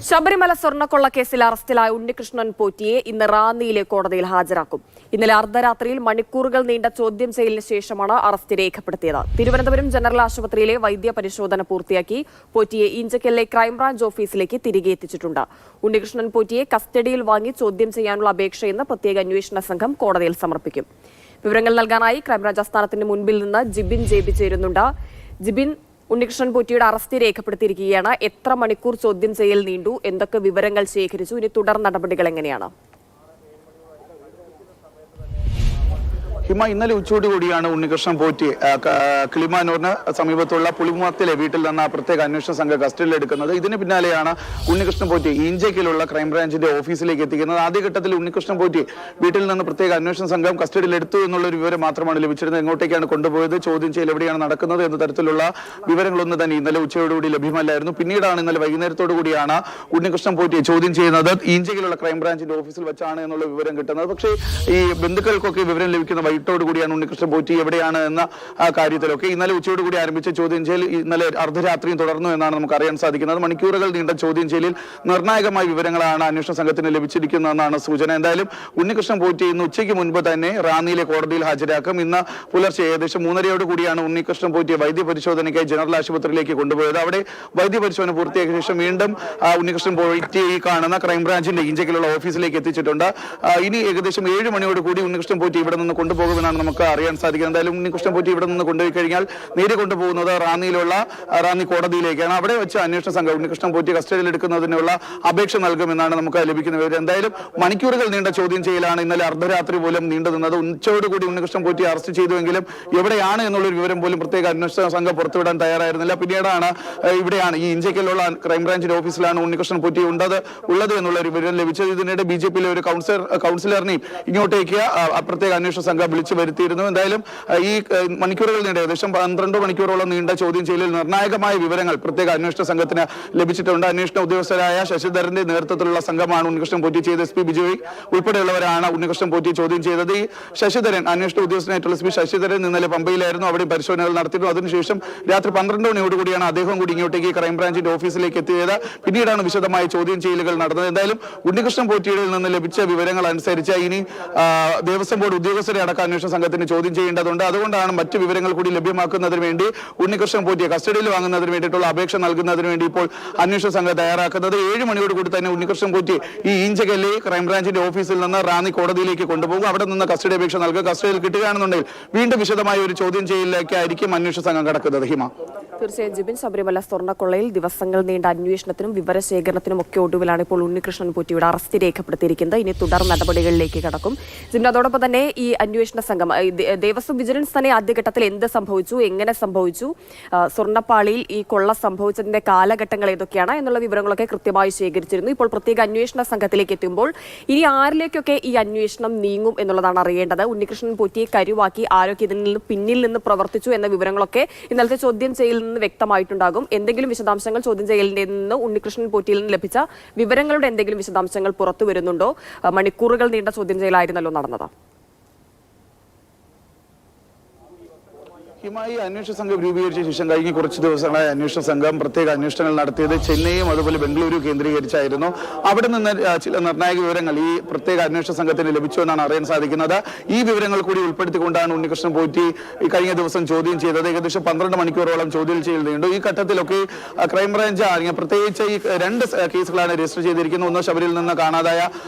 ശബരിമല സ്വർണ്ണക്കൊള്ള കേസിൽ അറസ്റ്റിലായ ഉണ്ണികൃഷ്ണൻ പോറ്റിയെ ഇന്ന് റാന്നിയിലെ കോടതിയിൽ ഹാജരാക്കും. ഇന്നലെ അർദ്ധരാത്രിയിൽ മണിക്കൂറുകൾ നീണ്ട ചോദ്യം ചെയ്യലിന് ശേഷമാണ് അറസ്റ്റ് രേഖപ്പെടുത്തിയത്. തിരുവനന്തപുരം ജനറൽ ആശുപത്രിയിലെ വൈദ്യ പരിശോധന പൂർത്തിയാക്കി പോറ്റിയെ ഈഞ്ചക്കലിലെ ക്രൈംബ്രാഞ്ച് ഓഫീസിലേക്ക് തിരികെ എത്തിച്ചിട്ടുണ്ട്. ഉണ്ണികൃഷ്ണൻ പോറ്റിയെ കസ്റ്റഡിയിൽ വാങ്ങി ചോദ്യം ചെയ്യാനുള്ള അപേക്ഷ ഇന്ന് പ്രത്യേക അന്വേഷണ സംഘം കോടതിയിൽ സമർപ്പിക്കും. വിവരങ്ങൾ നൽകാനായി ക്രൈംബ്രാഞ്ച് ആസ്ഥാനത്തിന് മുൻപിൽ നിന്ന് ജിബിൻ ജെബി ചേരുന്നുണ്ട്. ജിബിൻ, ഉണ്ണികൃഷ്ണൻ പോറ്റിയുടെ അറസ്റ്റ് രേഖപ്പെടുത്തിയിരിക്കുകയാണ്. എത്ര മണിക്കൂർ ചോദ്യം ചെയ്യൽ നീണ്ടു? എന്തൊക്കെ വിവരങ്ങൾ ശേഖരിച്ചു? ഇനി തുടർ നടപടികൾ എങ്ങനെയാണ്? ഹിമ, ഇന്നലെ ഉച്ചയോടുകൂടിയാണ് ഉണ്ണികൃഷ്ണൻ പോറ്റി കിളിമാനൂരിന് സമീപത്തുള്ള പുളിമുഖത്തിലെ വീട്ടിൽ നിന്ന് പ്രത്യേക അന്വേഷണ സംഘം കസ്റ്റഡിയിലെടുക്കുന്നത്. ഇതിന് പിന്നാലെയാണ് ഉണ്ണികൃഷ്ണൻ പോറ്റി ഈഞ്ചക്കലുള്ള ക്രൈംബ്രാഞ്ചിന്റെ ഓഫീസിലേക്ക് എത്തിക്കുന്നത്. ആദ്യഘട്ടത്തിൽ ഉണ്ണികൃഷ്ണൻ പോറ്റി വീട്ടിൽ നിന്ന് പ്രത്യേക അന്വേഷണ സംഘം കസ്റ്റഡിയിലെടുത്തു എന്നുള്ളൊരു വിവരം മാത്രമാണ് ലഭിച്ചിരുന്നത്. എങ്ങോട്ടേക്കാണ് കൊണ്ടുപോയത്, ചോദ്യം ചെയ്യൽ എവിടെയാണ് നടക്കുന്നത് എന്ന തരത്തിലുള്ള വിവരങ്ങളൊന്നും തന്നെ ഇന്നലെ ഉച്ചയോടുകൂടി ലഭ്യമല്ലായിരുന്നു. പിന്നീടാണ് ഇന്നലെ വൈകുന്നേരത്തോടു കൂടിയാണ് ഉണ്ണികൃഷ്ണൻ പോറ്റിയെ ചോദ്യം ചെയ്യുന്നത് ഈഞ്ചക്കലുള്ള ക്രൈംബ്രാഞ്ചിന്റെ ഓഫീസിൽ വെച്ചാണ് എന്നുള്ള വിവരം കിട്ടുന്നത്. പക്ഷേ ഈ ബന്ധുക്കൾക്കൊക്കെ വിവരം ലഭിക്കുന്ന കൂടിയാണ് ഉണ്ണികൃഷ്ണൻ പോറ്റി എവിടെയാണ് എന്ന കാര്യത്തിലൊക്കെ ഇന്നലെ ഉച്ചയോടുകൂടി ആരംഭിച്ച ചോദ്യം ചെയ്യൽ ഇന്നലെ അർദ്ധരാത്രിയും തുടർന്നു എന്നാണ് നമുക്ക് അറിയാൻ സാധിക്കുന്നത്. മണിക്കൂറുകൾ നീണ്ട ചോദ്യം ചെയ്യലിൽ നിർണായകമായ വിവരങ്ങളാണ് അന്വേഷണ സംഘത്തിന് ലഭിച്ചിരിക്കുന്നതെന്നാണ് സൂചന. എന്തായാലും ഉണ്ണികൃഷ്ണൻ പോറ്റി ഇന്ന് ഉച്ചയ്ക്ക് മുൻപ് തന്നെ റാന്നിയിലെ കോടതിയിൽ ഹാജരാക്കും. ഇന്ന് പുലർച്ചെ ഏകദേശം 3:30 കൂടിയാണ് ഉണ്ണികൃഷ്ണൻ പോറ്റിയെ വൈദ്യപരിശോധനയ്ക്കായി ജനറൽ ആശുപത്രിയിലേക്ക് കൊണ്ടുപോയത്. അവിടെ വൈദ്യപരിശോധന പൂർത്തിയാക്കിയ ശേഷം വീണ്ടും ഉണ്ണികൃഷ്ണൻ പോറ്റിയെ ഈ കാണുന്ന ക്രൈംബ്രാഞ്ചിന്റെ ഈഞ്ചക്കലുള്ള ഓഫീസിലേക്ക് എത്തിച്ചിട്ടുണ്ട്. ഇനി ഏകദേശം 7 മണിയോട് കൂടി ഉണ്ണികൃഷ്ണൻ പോറ്റി ഇവിടെ നിന്ന് കൊണ്ടുപോകുമെന്നാണ് നമുക്ക് അറിയാൻ സാധിക്കുന്നത്. എന്തായാലും ഉണ്ണികൃഷ്ണൻ പോറ്റി ഇവിടെ നിന്ന് കൊണ്ടുപോയി കഴിഞ്ഞാൽ നേരെ കൊണ്ടുപോകുന്നത് റാന്നി കോടതിയിലേക്കാണ്. അവിടെ വെച്ച് അന്വേഷണ സംഘം ഉണ്ണികൃഷ്ണൻ പോറ്റി കസ്റ്റഡിയിൽ എടുക്കുന്നതിനുള്ള അപേക്ഷ നൽകുമെന്നാണ് നമുക്ക് ലഭിക്കുന്ന വിവരം. എന്തായാലും മണിക്കൂറുകൾ നീണ്ട ചോദ്യം ചെയ്യലാണ് ഇന്നലെ അർദ്ധരാത്രി പോലും നീണ്ടു നിന്നത്. ഉച്ചയോടുകൂടി ഉണ്ണികൃഷ്ണൻ പോറ്റി അറസ്റ്റ് ചെയ്തുവെങ്കിലും എവിടെയാണ് എന്നുള്ളൊരു വിവരം പോലും പ്രത്യേക അന്വേഷണ സംഘം പുറത്തുവിടാൻ തയ്യാറായിരുന്നില്ല. പിന്നീടാണ് ഇവിടെയാണ് ഈ ഇഞ്ചക്കലുള്ള ക്രൈംബ്രാഞ്ചിന്റെ ഓഫീസിലാണ് ഉണ്ണികൃഷ്ണൻ പോറ്റി ഉള്ളത് എന്നുള്ള ഒരു വിവരം ലഭിച്ചത്. ഇതിനിടെ BJP-യിലെ ഒരു കൗൺസിലറിനെയും ഇങ്ങോട്ടേക്ക് പ്രത്യേക അന്വേഷണ സംഘം വിളിച്ചു വരുത്തിയിരുന്നു. എന്തായാലും ഈ മണിക്കൂറുകൾ നീണ്ട ഏകദേശം 12 മണിക്കൂറോളം നീണ്ട ചോദ്യം ചെയ്യലിൽ നിർണായകമായ വിവരങ്ങൾ പ്രത്യേക അന്വേഷണ സംഘത്തിന് ലഭിച്ചിട്ടുണ്ട്. അന്വേഷണ ഉദ്യോഗസ്ഥരായ ശശിധരന്റെ നേതൃത്വത്തിലുള്ള സംഘമാണ് ഉണ്ണികൃഷ്ണൻ പോറ്റി ചെയ്ത SP ബിജോയ് ഉൾപ്പെടെയുള്ളവരാണ് ഉണ്ണികൃഷ്ണൻ പോറ്റി ചോദ്യം ചെയ്തത്. ഈ ശശിധരൻ അന്വേഷണ ഉദ്യോഗസ്ഥനായിട്ടുള്ള SP ശശിധരൻ ഇന്നലെ പമ്പയിലായിരുന്നു. അവിടെ പരിശോധനകൾ നടത്തിയിരുന്നു. അതിനുശേഷം രാത്രി 12 മണിയോടുകൂടിയാണ് അദ്ദേഹം കൂടി ഇങ്ങോട്ടേക്ക് ക്രൈംബ്രാഞ്ചിന്റെ ഓഫീസിലേക്ക് എത്തിയത്. പിന്നീടാണ് വിശദമായ ചോദ്യം ചെയ്യലുകൾ നടന്നത്. എന്തായാലും ഉണ്ണികൃഷ്ണൻ പോറ്റിയുടെ നിന്ന് ലഭിച്ച വിവരങ്ങൾ അനുസരിച്ച് ഇനി ദേവസ്വം ബോർഡ് ഉദ്യോഗസ്ഥരെ അടക്കം അന്വേഷണ സംഘത്തിന് ചോദ്യം ചെയ്യേണ്ടതുണ്ട്. അതുകൊണ്ടാണ് മറ്റു വിവരങ്ങൾ കൂടി ലഭ്യമാക്കുന്നതിന് വേണ്ടി ഉണ്ണികൃഷ്ണൻ പോറ്റിയെ കസ്റ്റഡിയിൽ വാങ്ങുന്നതിന് വേണ്ടിയിട്ടുള്ള അപേക്ഷ നൽകുന്നതിന് വേണ്ടി ഇപ്പോൾ അന്വേഷണ സംഘം തയ്യാറാക്കുന്നത്. 7 മണിയോട് കൂടി തന്നെ ഉണ്ണികൃഷ്ണൻ പോറ്റി ഈ ഈഞ്ചക്കലിലെ ക്രൈംബ്രാഞ്ചിന്റെ ഓഫീസിൽ നിന്ന് റാന്നി കോടതിയിലേക്ക് കൊണ്ടുപോകും. അവിടെ നിന്ന് കസ്റ്റഡി അപേക്ഷ നൽകുക. കസ്റ്റഡിയിൽ കിട്ടുകയാണെന്നുണ്ടെങ്കിൽ വീണ്ടും വിശദമായ ഒരു ചോദ്യം ചെയ്യലിലേക്കായിരിക്കും അന്വേഷണ സംഘം കടക്കുന്നത്. ഹിമ, തീർച്ചയായും ജിബിൻ, ശബരിമല സ്വർണ്ണക്കൊള്ളയിൽ ദിവസങ്ങൾ നീണ്ട അന്വേഷണത്തിനും വിവരശേഖരണത്തിനും ഒക്കെ ഒടുവിലാണ് ഇപ്പോൾ ഉണ്ണികൃഷ്ണൻ പോറ്റിയുടെ അറസ്റ്റ് രേഖപ്പെടുത്തിയിരിക്കുന്നത്. ഇനി തുടർ നടപടികളിലേക്ക് കടക്കും. ജിബിൻ, അതോടൊപ്പം തന്നെ ഈ അന്വേഷണ സംഘം ദേവസ്വം വിജിലൻസ് തന്നെ ആദ്യഘട്ടത്തിൽ എന്ത് സംഭവിച്ചു, എങ്ങനെ സംഭവിച്ചു, സ്വർണ്ണപ്പാളിയിൽ ഈ കൊള്ള സംഭവിച്ചതിന്റെ കാലഘട്ടങ്ങൾ ഏതൊക്കെയാണ് എന്നുള്ള വിവരങ്ങളൊക്കെ കൃത്യമായി ശേഖരിച്ചിരുന്നു. ഇപ്പോൾ പ്രത്യേക അന്വേഷണ സംഘത്തിലേക്ക് എത്തുമ്പോൾ ഇനി ആരിലേക്കൊക്കെ ഈ അന്വേഷണം നീങ്ങും എന്നുള്ളതാണ് അറിയേണ്ടത്. ഉണ്ണികൃഷ്ണൻ പോറ്റിയെ കരുവാക്കി ആരൊക്കെ ഇതിൽ നിന്ന് പിന്നിൽ നിന്ന് പ്രവർത്തിച്ചു എന്ന വിവരങ്ങളൊക്കെ ഇന്നലത്തെ ചോദ്യം ചെയ്യലിൽ നിന്ന് വ്യക്തമായിട്ടുണ്ടാകും. എന്തെങ്കിലും വിശദാംശങ്ങൾ ചോദ്യം ചെയ്യലിന്റെ നിന്ന് ഉണ്ണികൃഷ്ണൻ പോറ്റിയിൽ നിന്ന് ലഭിച്ച വിവരങ്ങളുടെ എന്തെങ്കിലും വിശദാംശങ്ങൾ പുറത്തു വരുന്നുണ്ടോ? മണിക്കൂറുകൾ നീണ്ട ചോദ്യം ചെയ്യലായിരുന്നല്ലോ നടന്നത്. ഹിമായി അന്വേഷണ സംഘം രൂപീകരിച്ച ശേഷം കഴിഞ്ഞ കുറച്ച് ദിവസങ്ങളായി അന്വേഷണ സംഘം പ്രത്യേക അന്വേഷണങ്ങൾ നടത്തിയത് ചെന്നൈയും അതുപോലെ ബംഗളൂരു കേന്ദ്രീകരിച്ചായിരുന്നു. അവിടെ നിന്ന് ചില നിർണായക വിവരങ്ങൾ ഈ പ്രത്യേക അന്വേഷണ സംഘത്തിന് ലഭിച്ചു എന്നാണ് അറിയാൻ സാധിക്കുന്നത്. ഈ വിവരങ്ങൾ കൂടി ഉൾപ്പെടുത്തിക്കൊണ്ടാണ് ഉണ്ണികൃഷ്ണൻ പോറ്റി ഈ കഴിഞ്ഞ ദിവസം ചോദ്യം ചെയ്തത്. ഏകദേശം 12 മണിക്കൂറോളം ചോദ്യം ചെയ്യൽ നീണ്ടു. ഈ ഘട്ടത്തിലൊക്കെ ക്രൈംബ്രാഞ്ച് പ്രത്യേകിച്ച് ഈ 2 കേസുകളാണ് രജിസ്റ്റർ ചെയ്തിരിക്കുന്നത്. ഒന്ന് ശബരിയിൽ നിന്ന് കാണാതായ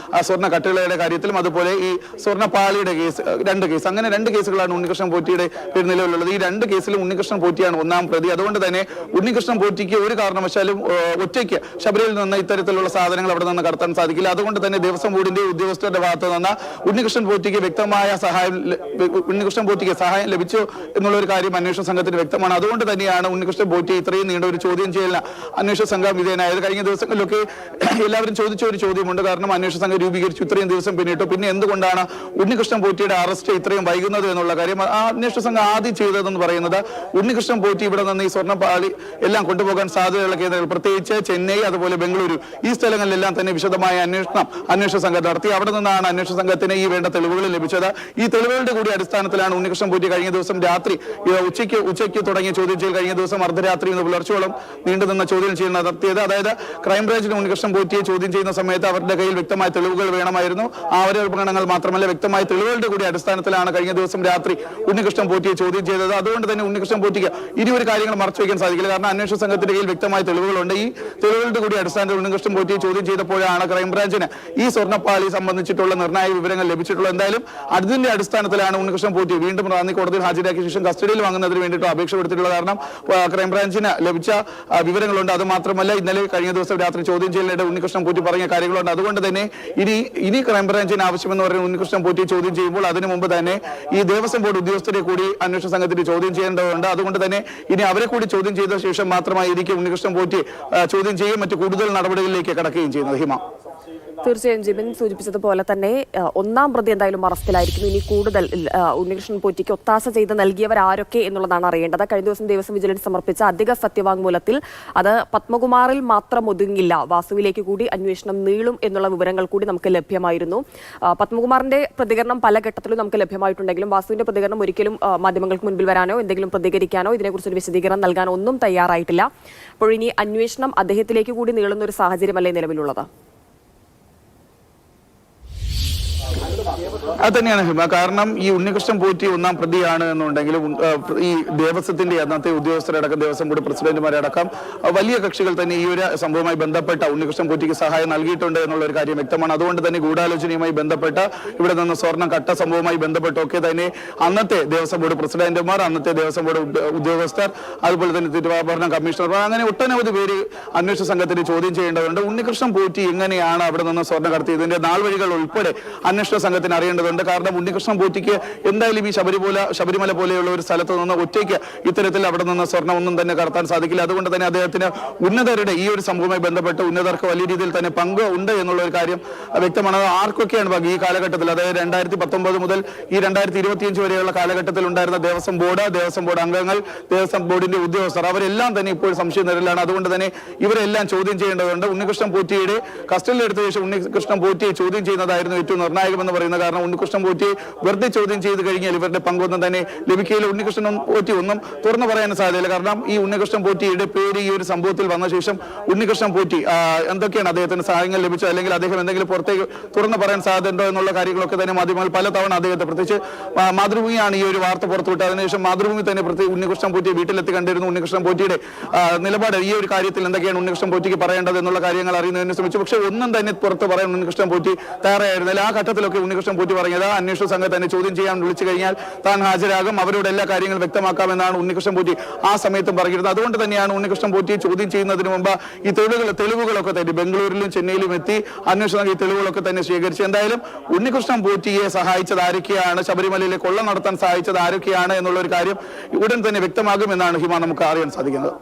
സ്വർണ്ണ കട്ടിളയുടെ കാര്യത്തിലും അതുപോലെ ഈ സ്വർണ്ണപ്പാളിയുടെ കേസ്, 2 കേസ്, അങ്ങനെ 2 കേസുകളാണ് ഉണ്ണികൃഷ്ണൻ പോറ്റിയുടെ പേര് നിലവിലുള്ളത്. ഈ 2 കേസിലും ഉണ്ണികൃഷ്ണൻ പോറ്റിയാണ് ഒന്നാം പ്രതി. അതുകൊണ്ട് തന്നെ ഉണ്ണികൃഷ്ണൻ പോറ്റിക്ക് ഒരു കാരണവശാലും ഒറ്റയ്ക്ക് ശബരിയിൽ നിന്ന് ഇത്തരത്തിലുള്ള സാധനങ്ങൾ അവിടെ നിന്ന് കടത്താൻ സാധിക്കില്ല. അതുകൊണ്ട് തന്നെ ദേവസ്വം ബോർഡിന്റെ ഉദ്യോഗസ്ഥരുടെ ഭാഗത്ത് നിന്ന് ഉണ്ണികൃഷ്ണൻ പോറ്റിക്ക് സഹായം ലഭിച്ചു എന്നുള്ള ഒരു കാര്യം അന്വേഷണ സംഘത്തിന് വ്യക്തമാണ്. അതുകൊണ്ട് തന്നെയാണ് ഉണ്ണികൃഷ്ണൻ പോറ്റി ഇത്രയും നീണ്ട ഒരു ചോദ്യം ചെയ്യലിന് അന്വേഷണ സംഘം വിധേയനായത്. കഴിഞ്ഞ ദിവസങ്ങളിലൊക്കെ എല്ലാവരും ചോദിച്ച ഒരു ചോദ്യമുണ്ട്. കാരണം അന്വേഷണ സംഘം രൂപീകരിച്ചു, ഇത്രയും ദിവസം പിന്നിട്ടു, പിന്നെ എന്തുകൊണ്ടാണ് ഉണ്ണികൃഷ്ണൻ പോറ്റിയുടെ അറസ്റ്റ് ഇത്രയും വൈകുന്നത് എന്നുള്ള കാര്യം. ആ അന്വേഷണ സംഘം ആദ്യം ചെയ്തതെന്ന് എന്ന് പറയുന്നത് ഉണ്ണികൃഷ്ണൻ പോറ്റി ഇവിടെ നിന്ന് ഈ സ്വർണ്ണപ്പാളി എല്ലാം കൊണ്ടുപോകാൻ സാധ്യതയുള്ള കേന്ദ്രങ്ങൾ, പ്രത്യേകിച്ച് ചെന്നൈ, അതുപോലെ ബംഗളൂരു, ഈ സ്ഥലങ്ങളിലെല്ലാം തന്നെ വിശദമായ അന്വേഷണ സംഘം നടത്തി. അവിടെ നിന്നാണ് അന്വേഷണ സംഘത്തിന് ഈ വേണ്ട തെളിവുകൾ ലഭിച്ചത്. ഈ തെളിവുകളുടെ കൂടി അടിസ്ഥാനത്തിലാണ് ഉണ്ണികൃഷ്ണൻ പോറ്റി കഴിഞ്ഞ ദിവസം രാത്രി ഉച്ചയ്ക്ക് തുടങ്ങിയ ചോദ്യം ചെയ്യൽ കഴിഞ്ഞ ദിവസം അർദ്ധരാത്രി പുലർച്ചയോളം നീണ്ടുനിന്ന ചോദ്യം ചെയ്യൽ നടത്തിയത്. അതായത് ക്രൈംബ്രാഞ്ചിന് ഉണ്ണികൃഷ്ണൻ പോറ്റിയെ ചോദ്യം ചെയ്യുന്ന സമയത്ത് അവരുടെ കയ്യിൽ വ്യക്തമായ തെളിവുകൾ വേണമായിരുന്നു. ആരോപണങ്ങൾ മാത്രമല്ല, വ്യക്തമായ തെളിവുകളുടെ കൂടി അടിസ്ഥാനത്തിലാണ് കഴിഞ്ഞ ദിവസം രാത്രി ഉണ്ണികൃഷ്ണൻ പോറ്റിയെ ചോദ്യം ചെയ്തത്. അതുകൊണ്ട് തന്നെ ഉണ്ണികൃഷ്ണൻ പോറ്റിക്ക് ഇനി ഒരു കാര്യങ്ങൾ മറച്ചു വയ്ക്കാൻ സാധിക്കില്ല. കാരണം അന്വേഷണ സംഘത്തിന്റെ കയ്യിൽ വ്യക്തമായ തെളിവുകളുണ്ട്. ഈ തെളിവുകളുടെ കൂടി അടിസ്ഥാനത്തിൽ ഉണ്ണികൃഷ്ണൻ പോറ്റിയെ ചോദ്യം ചെയ്തപ്പോഴാണ് ക്രൈംബ്രാഞ്ചിന് ഈ സ്വർണ്ണപ്പാളി സംബന്ധിച്ചിട്ടുള്ള നിർണായക വിവരങ്ങൾ ലഭിച്ചിട്ടുള്ളത്. എന്തായാലും അതിന്റെ അടിസ്ഥാനത്തിലാണ് ഉണ്ണികൃഷ്ണൻ പോറ്റി വീണ്ടും റാന്നി കോടതിയിൽ ഹാജരാക്കിയ ശേഷം കസ്റ്റഡിയിൽ വാങ്ങുന്നതിന് വേണ്ടിയിട്ട് അപേക്ഷ കൊടുത്തിട്ടുള്ളത്. കാരണം ക്രൈംബ്രാഞ്ചിന് ലഭിച്ച വിവരങ്ങളുണ്ട്. അത് മാത്രമല്ല, ഇന്നലെ കഴിഞ്ഞ ദിവസം രാത്രി ചോദ്യം ചെയ്യലിനിടെ ഉണ്ണികൃഷ്ണൻ പോറ്റി പറഞ്ഞ കാര്യങ്ങളുണ്ട്. അതുകൊണ്ട് തന്നെ ഇനി ക്രൈംബ്രാഞ്ചിന് ആവശ്യമെന്ന് പറയുന്ന ഉണ്ണികൃഷ്ണൻ പോറ്റി ചോദ്യം ചെയ്യുമ്പോൾ അതിനു മുമ്പ് തന്നെ ഈ ദേവസ്വം ബോർഡ് ഉദ്യോഗസ്ഥരെ കൂടി അന്വേഷണ സംഘത്തിന് ചോദ്യം ചെയ്യേണ്ടതുണ്ട്. അതുകൊണ്ട് തന്നെ ഇനി അവരെ കൂടി ചോദ്യം ചെയ്ത ശേഷം മാത്രമായിരിക്കും ഉണ്ണികൃഷ്ണൻ പോറ്റി ചോദ്യം ചെയ്യുകയും മറ്റു കൂടുതൽ നടപടികളിലേക്ക് കടക്കുകയും ചെയ്യുന്നത്. ഹിമ, തീർച്ചയായും ജിബിൻ സൂചിപ്പിച്ചതുപോലെ തന്നെ ഒന്നാം പ്രതി എന്തായാലും അറസ്റ്റിലായിരിക്കുന്നു. ഇനി കൂടുതൽ ഉണ്ണികൃഷ്ണൻ പോറ്റിക്ക് ഒത്താശ ചെയ്ത് നൽകിയവർ ആരൊക്കെ എന്നുള്ളതാണ് അറിയേണ്ടത്. കഴിഞ്ഞ ദിവസം ദേവസ്വം വിജിലൻസ് സമർപ്പിച്ച അധിക സത്യവാങ്മൂലത്തിൽ അത് പത്മകുമാറിൽ മാത്രം ഒതുങ്ങില്ല, വാസുവിലേക്ക് കൂടി അന്വേഷണം നീളും എന്നുള്ള വിവരങ്ങൾ കൂടി നമുക്ക് ലഭ്യമായിരുന്നു. പത്മകുമാറിന്റെ പ്രതികരണം പല ഘട്ടത്തിലും നമുക്ക് ലഭ്യമായിട്ടുണ്ടെങ്കിലും വാസുവിന്റെ പ്രതികരണം ഒരിക്കലും മാധ്യമങ്ങൾക്ക് മുൻപിൽ വരാനോ എന്തെങ്കിലും പ്രതികരിക്കാനോ ഇതിനെക്കുറിച്ചൊരു വിശദീകരണം നൽകാനോ ഒന്നും തയ്യാറായിട്ടില്ല. അപ്പോൾ ഇനി അന്വേഷണം അദ്ദേഹത്തിലേക്ക് കൂടി നീളുന്ന ഒരു സാഹചര്യമല്ലേ നിലവിലുള്ളത്? അത് തന്നെയാണ് ഹിമ. കാരണം ഈ ഉണ്ണികൃഷ്ണൻ പോറ്റി ഒന്നാം പ്രതിയാണ് എന്നുണ്ടെങ്കിലും ഈ ദേവസ്വത്തിന്റെ അന്നത്തെ ഉദ്യോഗസ്ഥരടക്കം, ദേവസ്വം ബോർഡ് പ്രസിഡന്റുമാരടക്കം വലിയ കക്ഷികൾ തന്നെ ഈ ഒരു സംഭവവുമായി ബന്ധപ്പെട്ട ഉണ്ണികൃഷ്ണൻ പോറ്റിക്ക് സഹായം നൽകിയിട്ടുണ്ട് എന്നുള്ള ഒരു കാര്യം വ്യക്തമാണ്. അതുകൊണ്ട് തന്നെ ഗൂഢാലോചനയുമായി ബന്ധപ്പെട്ട് ഇവിടെ നിന്ന് സ്വർണ്ണം കട്ട സംഭവവുമായി ബന്ധപ്പെട്ടൊക്കെ തന്നെ അന്നത്തെ ദേവസ്വം ബോർഡ് പ്രസിഡന്റുമാർ, അന്നത്തെ ദേവസ്വം ബോർഡ് ഉദ്യോഗസ്ഥർ, അതുപോലെ തന്നെ തിരുവാഭരണ കമ്മീഷണർ, അങ്ങനെ ഒട്ടനവധി പേര് അന്വേഷണ സംഘത്തിന് ചോദ്യം ചെയ്യേണ്ടതുണ്ട്. ഉണ്ണികൃഷ്ണൻ പോറ്റി എങ്ങനെയാണ് അവിടെ നിന്ന് സ്വർണ്ണം കടത്തിയതിന്റെ നാൾവഴികൾ ഉൾപ്പെടെ അന്വേഷണ സംഘത്തിന് അറിയേണ്ടതുണ്ട്. കാരണം ഉണ്ണികൃഷ്ണൻ പോറ്റിക്ക് എന്തായാലും ഈ ശബരിമല പോലെയുള്ള ഒരു സ്ഥലത്ത് നിന്ന് ഒറ്റയ്ക്ക് ഇത്തരത്തിൽ അവിടെ നിന്ന് സ്വർണ്ണം ഒന്നും തന്നെ കടത്താൻ സാധിക്കില്ല. അതുകൊണ്ട് തന്നെ അദ്ദേഹത്തിന് ഉന്നതരുടെ ഈ ഒരു സംഭവവുമായി ബന്ധപ്പെട്ട് ഉന്നതർക്ക് വലിയ രീതിയിൽ തന്നെ പങ്ക് ഉണ്ട് എന്നുള്ള ഒരു കാര്യം വ്യക്തമാണ്. ആർക്കൊക്കെയാണ് പങ്ക് ഈ കാലഘട്ടത്തിൽ, അതായത് 2019 മുതൽ ഈ 2025 വരെയുള്ള കാലഘട്ടത്തിൽ ഉണ്ടായിരുന്ന ദേവസ്വം ബോർഡ് അംഗങ്ങൾ, ദേവസ്വം ബോർഡിന്റെ ഉദ്യോഗസ്ഥർ, അവരെല്ലാം തന്നെ ഇപ്പോൾ സംശയനിരയിലാണ്. അതുകൊണ്ട് തന്നെ ഇവരെല്ലാം ചോദ്യം ചെയ്യേണ്ടതുണ്ട്. ഉണ്ണികൃഷ്ണൻ പോറ്റിയുടെ കസ്റ്റഡിയിലെടുത്ത ശേഷം ഉണ്ണികൃഷ്ണൻ പോറ്റിയെ ചോദ്യം ചെയ്യുന്നതായിരുന്നു ഏറ്റവും നിർണായകമെന്ന് പറയുന്നത്. കാരണം ഉണ്ണികൃഷ്ണൻ പോറ്റിയെ വെറുതെ ചോദ്യം ചെയ്ത് കഴിഞ്ഞാൽ ഇവരുടെ പങ്കൊന്നും തന്നെ ലഭിക്കുകയില്ല. ഉണ്ണികൃഷ്ണൻ പോറ്റി ഒന്നും തുറന്നു പറയാൻ സാധ്യതയില്ല. കാരണം ഈ ഉണ്ണികൃഷ്ണൻ പോറ്റിയുടെ പേര് ഈ ഒരു സംഭവത്തിൽ വന്ന ശേഷം ഉണ്ണികൃഷ്ണൻ പോറ്റി എന്തൊക്കെയാണ് അദ്ദേഹത്തിന് സഹായങ്ങൾ ലഭിച്ചത്, അല്ലെങ്കിൽ അദ്ദേഹം എന്തെങ്കിലും പുറത്തേക്ക് തുറന്നു പറയാൻ സാധ്യതയുണ്ടോ എന്നുള്ള കാര്യങ്ങളൊക്കെ തന്നെ മാധ്യമങ്ങൾ പലതവണ അദ്ദേഹത്തെ, പ്രത്യേകിച്ച് മാതൃഭൂമിയാണ് ഈ ഒരു വാർത്ത പുറത്തുവിട്ടത്. അതിനുശേഷം മാതൃഭൂമി തന്നെ ഉണ്ണികൃഷ്ണൻ പോറ്റിയെ വീട്ടിലെത്തി കണ്ടിരുന്നു. ഉണ്ണികൃഷ്ണൻ പോറ്റിയുടെ നിലപാട്, ഈ ഒരു കാര്യത്തിൽ എന്തൊക്കെയാണ് ഉണ്ണികൃഷ്ണൻ പോറ്റിക്ക് പറയേണ്ടത് എന്നുള്ള കാര്യങ്ങൾ അറിയുന്നതിന് ശ്രമിച്ചു. പക്ഷേ ഒന്നും തന്നെ പുറത്ത് പറയാൻ ഉണ്ണികൃഷ്ണൻ പോറ്റി തയ്യാറായിരുന്നില്ല. ആ ഘട്ടത്തിലൊക്കെ ഉണ്ണികൃഷ്ണൻ പോറ്റി പറഞ്ഞത് അന്വേഷണ സംഘം തന്നെ ചോദ്യം ചെയ്യാൻ വിളിച്ചു കഴിഞ്ഞാൽ താൻ ഹാജരാകും, അവരോട് എല്ലാ കാര്യങ്ങളും വ്യക്തമാക്കാമെന്നാണ് ഉണ്ണികൃഷ്ണൻ പോറ്റി ആ സമയത്തും പറഞ്ഞിരുന്നത്. അതുകൊണ്ട് തന്നെയാണ് ഉണ്ണികൃഷ്ണൻ പോറ്റിയെ ചോദ്യം ചെയ്യുന്നതിന് മുമ്പ് ഈ തെളിവുകളൊക്കെ തന്നെ ബംഗളൂരിലും ചെന്നൈയിലും എത്തി അന്വേഷണം ഈ തെളിവുകളൊക്കെ തന്നെ സ്വീകരിച്ചു. എന്തായാലും ഉണ്ണികൃഷ്ണൻ പോറ്റിയെ സഹായിച്ചത് ആരൊക്കെയാണ്, ശബരിമലയിലെ കൊള്ള നടത്താൻ സഹായിച്ചത് ആരൊക്കെയാണ് എന്നുള്ള ഒരു കാര്യം ഉടൻ തന്നെ വ്യക്തമാകുമെന്നാണ് ഹിമ നമുക്ക് അറിയാൻ സാധിക്കുന്നത്.